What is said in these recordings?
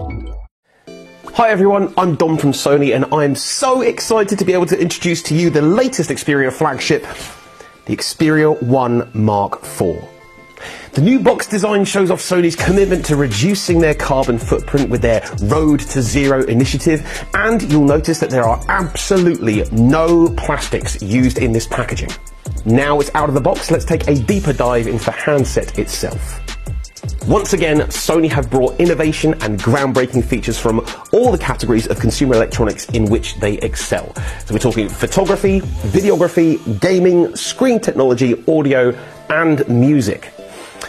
Hi everyone, I'm Dom from Sony and I'm so excited to be able to introduce to you the latest Xperia flagship, the Xperia 1 Mark IV. The new box design shows off Sony's commitment to reducing their carbon footprint with their Road to Zero initiative, and you'll notice that there are absolutely no plastics used in this packaging. Now it's out of the box, let's take a deeper dive into the handset itself. Once again, Sony have brought innovation and groundbreaking features from all the categories of consumer electronics in which they excel. So we're talking photography, videography, gaming, screen technology, audio, and music.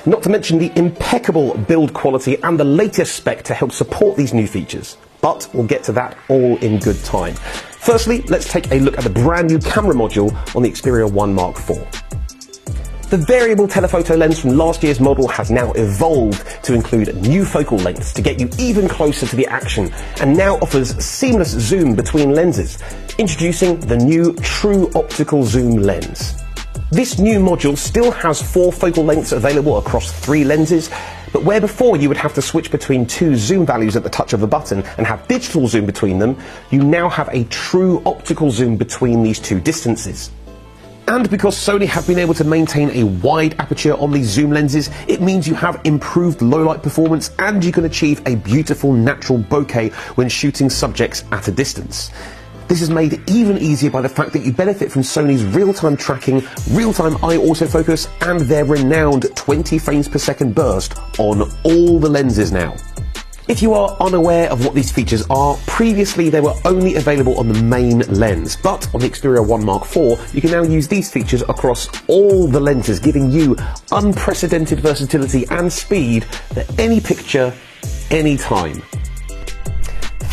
Not to mention the impeccable build quality and the latest spec to help support these new features. But we'll get to that all in good time. Firstly, let's take a look at the brand new camera module on the Xperia 1 Mark IV. The variable telephoto lens from last year's model has now evolved to include new focal lengths to get you even closer to the action, and now offers seamless zoom between lenses, introducing the new True Optical Zoom lens. This new module still has 4 focal lengths available across 3 lenses, but where before you would have to switch between 2 zoom values at the touch of a button and have digital zoom between them, you now have a true optical zoom between these 2 distances. And because Sony have been able to maintain a wide aperture on these zoom lenses, it means you have improved low light performance and you can achieve a beautiful natural bokeh when shooting subjects at a distance. This is made even easier by the fact that you benefit from Sony's real-time tracking, real-time eye autofocus, and their renowned 20 frames per second burst on all the lenses now. If you are unaware of what these features are, previously they were only available on the main lens, but on the Xperia 1 Mark IV, you can now use these features across all the lenses, giving you unprecedented versatility and speed for any picture, any time.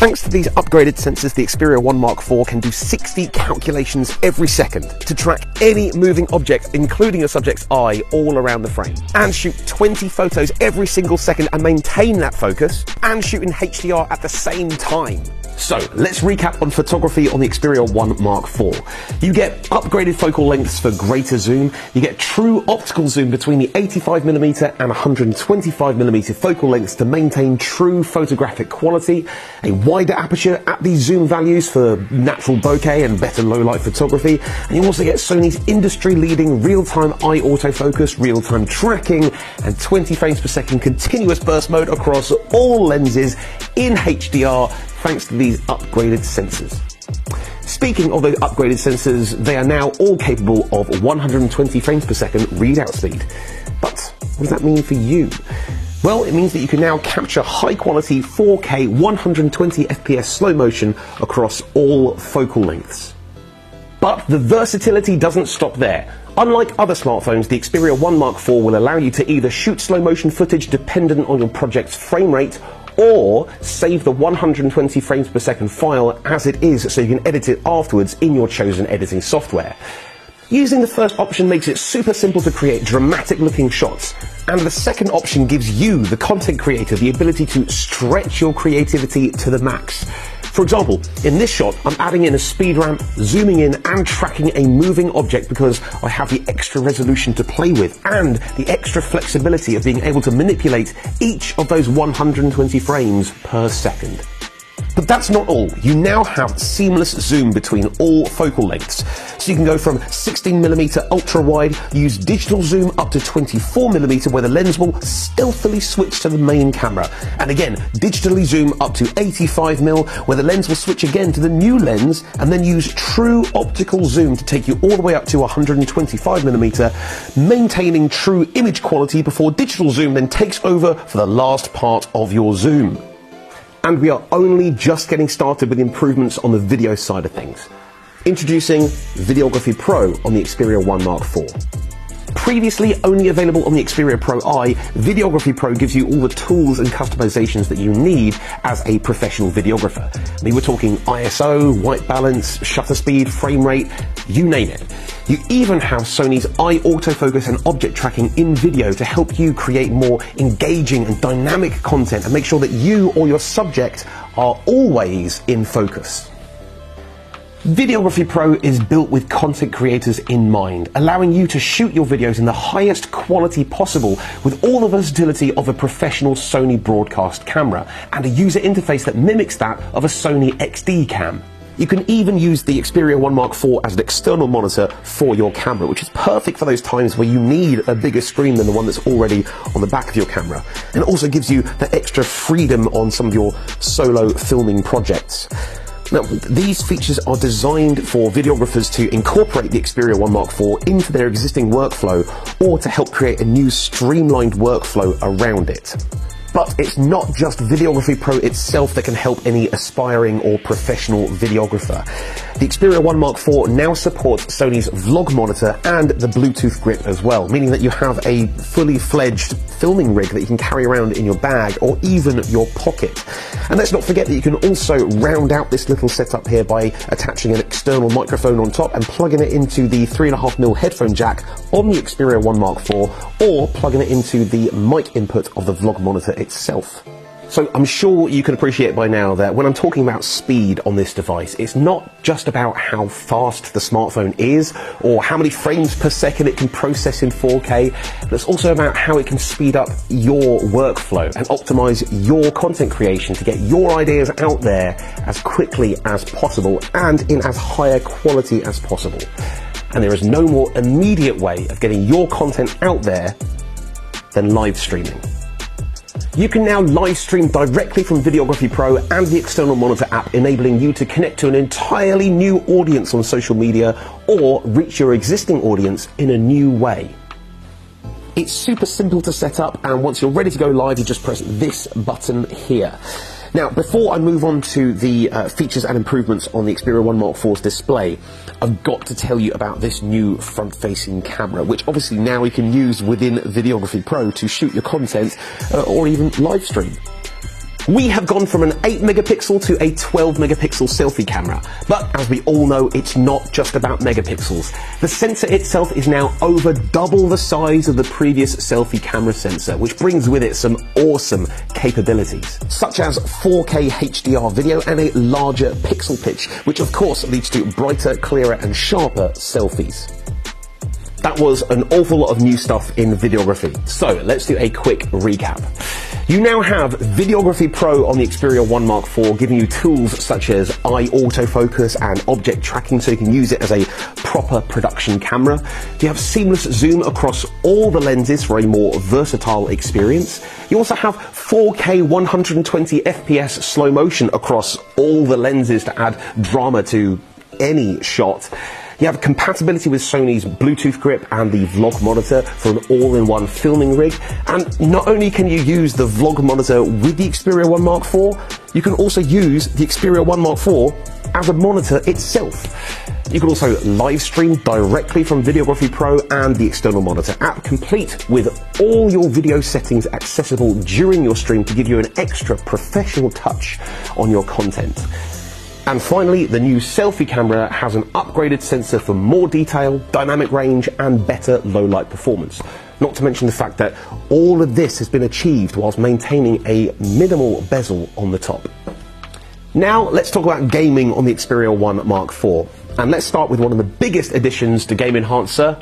Thanks to these upgraded sensors, the Xperia 1 Mark IV can do 60 calculations every second to track any moving object, including a subject's eye, all around the frame, and shoot 20 photos every single second and maintain that focus, and shoot in HDR at the same time. So, let's recap on photography on the Xperia 1 Mark IV. You get upgraded focal lengths for greater zoom, you get true optical zoom between the 85mm and 125mm focal lengths to maintain true photographic quality, a wider aperture at these zoom values for natural bokeh and better low light photography, and you also get Sony's industry-leading real-time eye autofocus, real-time tracking, and 20 frames per second continuous burst mode across all lenses in HDR, thanks to these upgraded sensors. Speaking of those upgraded sensors, they are now all capable of 120 frames per second readout speed. But what does that mean for you? Well, it means that you can now capture high quality 4K 120 FPS slow motion across all focal lengths. But the versatility doesn't stop there. Unlike other smartphones, the Xperia 1 Mark IV will allow you to either shoot slow motion footage dependent on your project's frame rate, or save the 120 frames per second file as it is so you can edit it afterwards in your chosen editing software. Using the first option makes it super simple to create dramatic looking shots, and the second option gives you, the content creator, the ability to stretch your creativity to the max. For example, in this shot, I'm adding in a speed ramp, zooming in and tracking a moving object because I have the extra resolution to play with and the extra flexibility of being able to manipulate each of those 120 frames per second. But that's not all. You now have seamless zoom between all focal lengths. So you can go from 16mm ultra wide, use digital zoom up to 24mm where the lens will stealthily switch to the main camera. And again, digitally zoom up to 85mm where the lens will switch again to the new lens, and then use true optical zoom to take you all the way up to 125mm, maintaining true image quality before digital zoom then takes over for the last part of your zoom. And we are only just getting started with improvements on the video side of things. Introducing Videography Pro on the Xperia 1 Mark IV. Previously only available on the Xperia Pro I, Videography Pro gives you all the tools and customizations that you need as a professional videographer. I mean, we're talking ISO, white balance, shutter speed, frame rate, you name it. You even have Sony's eye autofocus and object tracking in video to help you create more engaging and dynamic content and make sure that you or your subject are always in focus. Videography Pro is built with content creators in mind, allowing you to shoot your videos in the highest quality possible with all the versatility of a professional Sony broadcast camera and a user interface that mimics that of a Sony XD cam. You can even use the Xperia 1 Mark IV as an external monitor for your camera, which is perfect for those times where you need a bigger screen than the one that's already on the back of your camera. And it also gives you that extra freedom on some of your solo filming projects. Now, these features are designed for videographers to incorporate the Xperia 1 Mark IV into their existing workflow or to help create a new streamlined workflow around it. But it's not just Videography Pro itself that can help any aspiring or professional videographer. The Xperia 1 Mark IV now supports Sony's vlog monitor and the Bluetooth grip as well, meaning that you have a fully fledged filming rig that you can carry around in your bag or even your pocket. And let's not forget that you can also round out this little setup here by attaching an external microphone on top and plugging it into the 3.5mm headphone jack on the Xperia 1 Mark IV, or plugging it into the mic input of the vlog monitor itself. So I'm sure you can appreciate by now that when I'm talking about speed on this device, it's not just about how fast the smartphone is or how many frames per second it can process in 4K, but it's also about how it can speed up your workflow and optimize your content creation to get your ideas out there as quickly as possible and in as higher quality as possible. And there is no more immediate way of getting your content out there than live streaming. You can now live stream directly from Videography Pro and the external monitor app, enabling you to connect to an entirely new audience on social media or reach your existing audience in a new way. It's super simple to set up, and once you're ready to go live, you just press this button here. Now, before I move on to the features and improvements on the Xperia 1 Mark IV's display, I've got to tell you about this new front-facing camera, which obviously now you can use within Videography Pro to shoot your content or even live stream. We have gone from an 8-megapixel to a 12-megapixel selfie camera, but as we all know, it's not just about megapixels. The sensor itself is now over double the size of the previous selfie camera sensor, which brings with it some awesome capabilities, such as 4K HDR video and a larger pixel pitch, which of course leads to brighter, clearer and sharper selfies. That was an awful lot of new stuff in videography, so let's do a quick recap. You now have Videography Pro on the Xperia 1 Mark IV, giving you tools such as eye autofocus and object tracking, so you can use it as a proper production camera. You have seamless zoom across all the lenses for a more versatile experience. You also have 4K 120 FPS slow motion across all the lenses to add drama to any shot. You have compatibility with Sony's Bluetooth grip and the vlog monitor for an all-in-one filming rig. And not only can you use the vlog monitor with the Xperia 1 Mark IV, you can also use the Xperia 1 Mark IV as a monitor itself. You can also live stream directly from Videography Pro and the external monitor app, complete with all your video settings accessible during your stream to give you an extra professional touch on your content. And finally, the new selfie camera has an upgraded sensor for more detail, dynamic range and better low-light performance. Not to mention the fact that all of this has been achieved whilst maintaining a minimal bezel on the top. Now let's talk about gaming on the Xperia 1 Mark IV. And let's start with one of the biggest additions to Game Enhancer,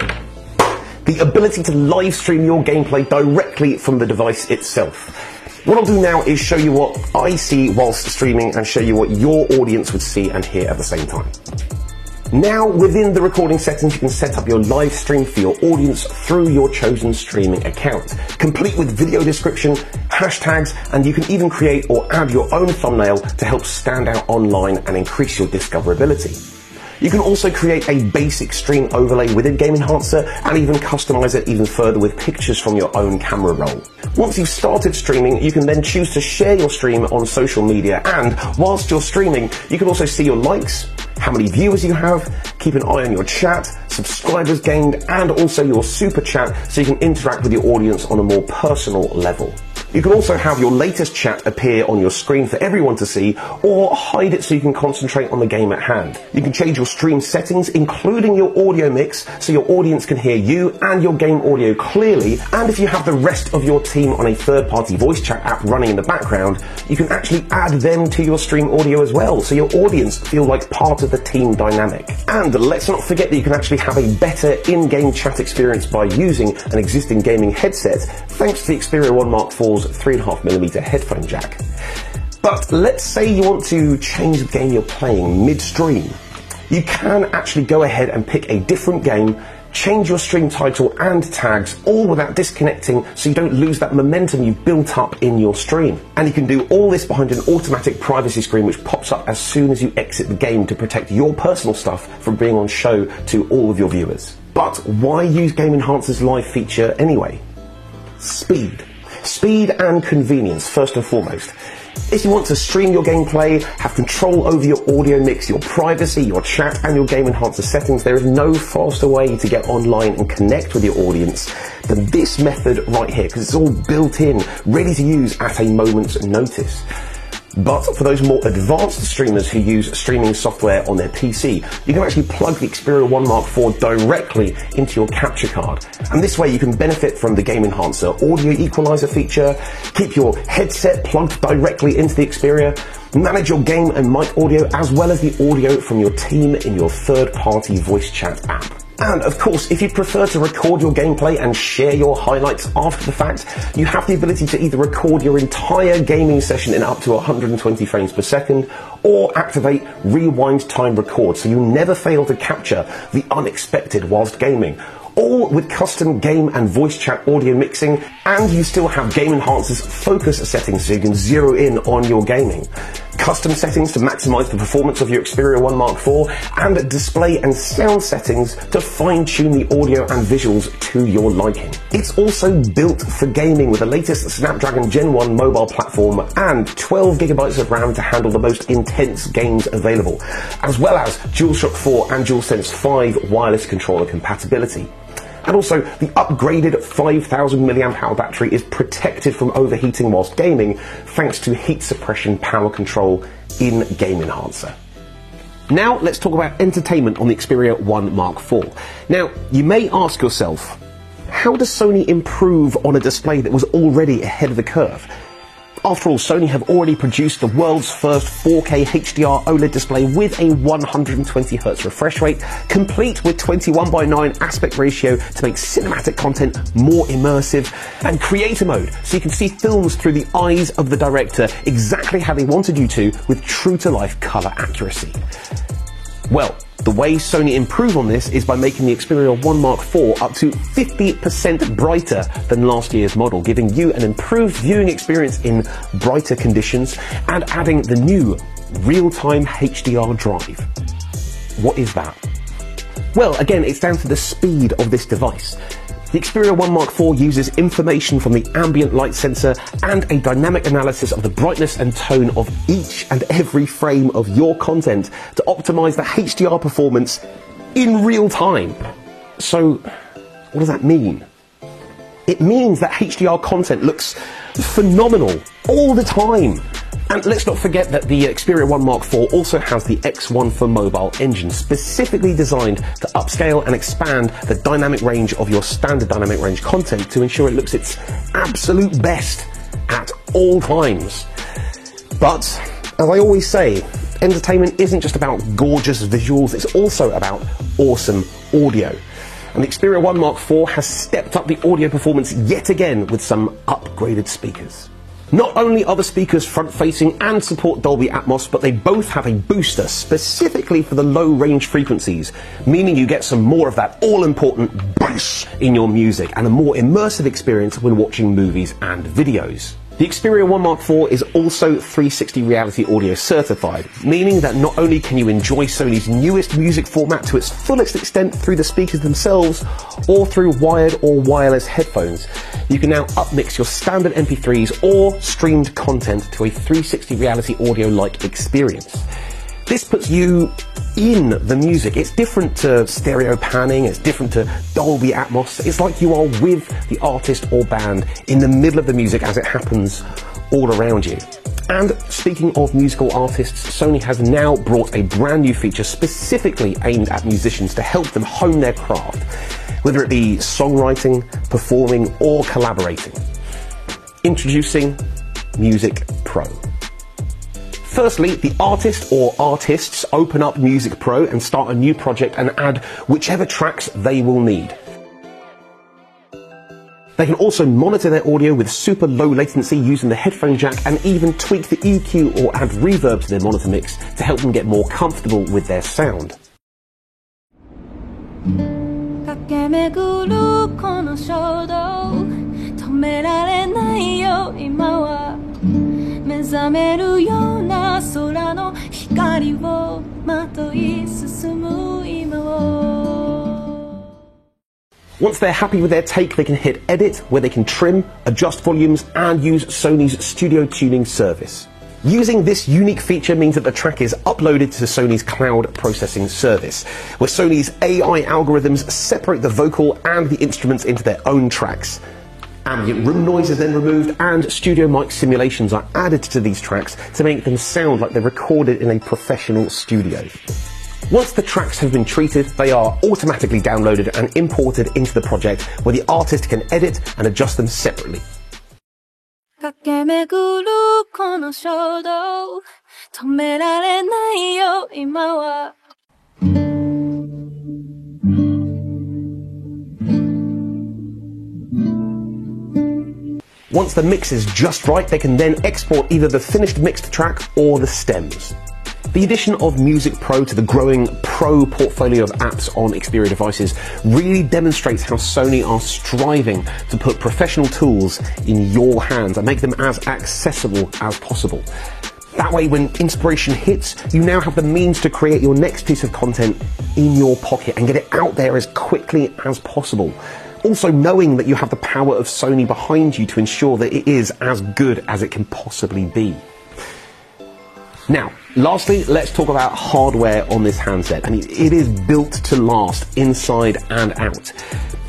the ability to live stream your gameplay directly from the device itself. What I'll do now is show you what I see whilst streaming and show you what your audience would see and hear at the same time. Now, within the recording settings, you can set up your live stream for your audience through your chosen streaming account, complete with video description, hashtags, and you can even create or add your own thumbnail to help stand out online and increase your discoverability. You can also create a basic stream overlay within Game Enhancer and even customize it even further with pictures from your own camera roll. Once you've started streaming, you can then choose to share your stream on social media, and whilst you're streaming, you can also see your likes, how many viewers you have, keep an eye on your chat, subscribers gained, and also your super chat so you can interact with your audience on a more personal level. You can also have your latest chat appear on your screen for everyone to see, or hide it so you can concentrate on the game at hand. You can change your stream settings, including your audio mix, so your audience can hear you and your game audio clearly, and if you have the rest of your team on a third-party voice chat app running in the background, you can actually add them to your stream audio as well, so your audience feel like part of the team dynamic. And let's not forget that you can actually have a better in-game chat experience by using an existing gaming headset, thanks to the Xperia 1 Mark IV's 3.5mm headphone jack. But let's say you want to change the game you're playing mid-stream. You can actually go ahead and pick a different game, change your stream title and tags, all without disconnecting, so you don't lose that momentum you've built up in your stream. And you can do all this behind an automatic privacy screen which pops up as soon as you exit the game to protect your personal stuff from being on show to all of your viewers. But why use Game Enhancer's live feature anyway? Speed. Speed and convenience, first and foremost. If you want to stream your gameplay, have control over your audio mix, your privacy, your chat and your Game Enhancer settings, there is no faster way to get online and connect with your audience than this method right here, because it's all built in, ready to use at a moment's notice. But for those more advanced streamers who use streaming software on their PC, you can actually plug the Xperia 1 Mark IV directly into your capture card. And this way you can benefit from the Game Enhancer audio equalizer feature, keep your headset plugged directly into the Xperia, manage your game and mic audio as well as the audio from your team in your third-party voice chat app. And of course, if you prefer to record your gameplay and share your highlights after the fact, you have the ability to either record your entire gaming session in up to 120 frames per second, or activate rewind time record so you never fail to capture the unexpected whilst gaming. All with custom game and voice chat audio mixing, and you still have Game Enhancer's focus settings so you can zero in on your gaming. Custom settings to maximize the performance of your Xperia 1 Mark IV, and display and sound settings to fine-tune the audio and visuals to your liking. It's also built for gaming with the latest Snapdragon Gen 1 mobile platform and 12GB of RAM to handle the most intense games available, as well as DualShock 4 and DualSense 5 wireless controller compatibility. And also, the upgraded 5000 mAh battery is protected from overheating whilst gaming, thanks to heat suppression power control in Game Enhancer. Now let's talk about entertainment on the Xperia 1 Mark IV. Now, you may ask yourself, how does Sony improve on a display that was already ahead of the curve? After all, Sony have already produced the world's first 4K HDR OLED display with a 120Hz refresh rate, complete with 21:9 aspect ratio to make cinematic content more immersive, and creator mode, so you can see films through the eyes of the director exactly how they wanted you to, with true-to-life color accuracy. Well, the way Sony improve on this is by making the Xperia 1 Mark IV up to 50% brighter than last year's model, giving you an improved viewing experience in brighter conditions, and adding the new real-time HDR drive. What is that? Well, again, it's down to the speed of this device. The Xperia 1 Mark IV uses information from the ambient light sensor and a dynamic analysis of the brightness and tone of each and every frame of your content to optimize the HDR performance in real time. So, what does that mean? It means that HDR content looks phenomenal all the time. And let's not forget that the Xperia 1 Mark IV also has the X1 for mobile engine, specifically designed to upscale and expand the dynamic range of your standard dynamic range content to ensure it looks its absolute best at all times. But, as I always say, entertainment isn't just about gorgeous visuals, it's also about awesome audio. And the Xperia 1 Mark IV has stepped up the audio performance yet again with some upgraded speakers. Not only are the speakers front-facing and support Dolby Atmos, but they both have a booster specifically for the low-range frequencies, meaning you get some more of that all-important bass in your music and a more immersive experience when watching movies and videos. The Xperia 1 Mark IV is also 360 Reality Audio certified, meaning that not only can you enjoy Sony's newest music format to its fullest extent through the speakers themselves or through wired or wireless headphones, you can now upmix your standard MP3s or streamed content to a 360 Reality Audio-like experience. This puts you in the music. It's different to stereo panning, it's different to Dolby Atmos. It's like you are with the artist or band in the middle of the music as it happens all around you. And speaking of musical artists, Sony has now brought a brand new feature specifically aimed at musicians to help them hone their craft, whether it be songwriting, performing, or collaborating. Introducing Music Pro. Firstly, the artist or artists open up Music Pro and start a new project and add whichever tracks they will need. They can also monitor their audio with super low latency using the headphone jack and even tweak the EQ or add reverb to their monitor mix to help them get more comfortable with their sound. Once they're happy with their take, they can hit Edit, where they can trim, adjust volumes, and use Sony's studio tuning service. Using this unique feature means that the track is uploaded to Sony's cloud processing service, where Sony's AI algorithms separate the vocal and the instruments into their own tracks. Ambient room noise is then removed, and studio mic simulations are added to these tracks to make them sound like they're recorded in a professional studio. Once the tracks have been treated, they are automatically downloaded and imported into the project, where the artist can edit and adjust them separately. Once the mix is just right, they can then export either the finished mixed track or the stems. The addition of Music Pro to the growing Pro portfolio of apps on Xperia devices really demonstrates how Sony are striving to put professional tools in your hands and make them as accessible as possible. That way, when inspiration hits, you now have the means to create your next piece of content in your pocket and get it out there as quickly as possible. Also knowing that you have the power of Sony behind you to ensure that it is as good as it can possibly be. Now, lastly, let's talk about hardware on this handset. I mean, it is built to last inside and out.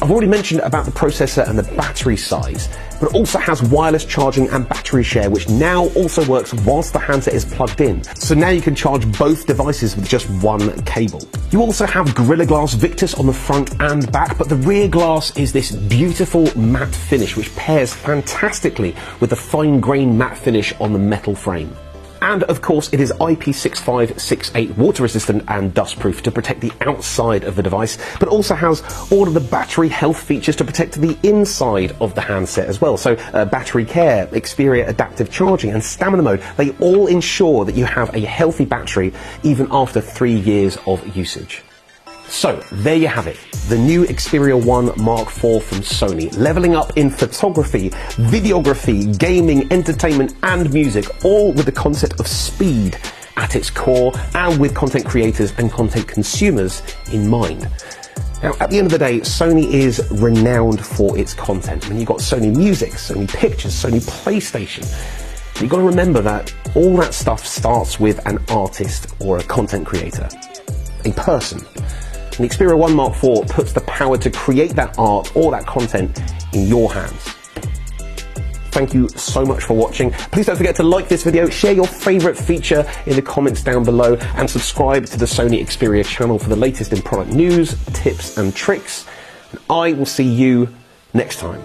I've already mentioned about the processor and the battery size, but it also has wireless charging and battery share, which now also works whilst the handset is plugged in. So now you can charge both devices with just one cable. You also have Gorilla Glass Victus on the front and back, but the rear glass is this beautiful matte finish, which pairs fantastically with the fine-grained matte finish on the metal frame. And of course, it is IP6568 water resistant and dustproof to protect the outside of the device, but also has all of the battery health features to protect the inside of the handset as well. So battery care, Xperia adaptive charging, and stamina mode, they all ensure that you have a healthy battery even after 3 years of usage. So, there you have it, the new Xperia 1 Mark IV from Sony, leveling up in photography, videography, gaming, entertainment and music, all with the concept of speed at its core and with content creators and content consumers in mind. Now, at the end of the day, Sony is renowned for its content. I mean, you've got Sony Music, Sony Pictures, Sony PlayStation. You've got to remember that all that stuff starts with an artist or a content creator, a person. The Xperia 1 Mark IV puts the power to create that art or that content in your hands. Thank you so much for watching. Please don't forget to like this video, share your favourite feature in the comments down below, and subscribe to the Sony Xperia channel for the latest in product news, tips and tricks. And I will see you next time.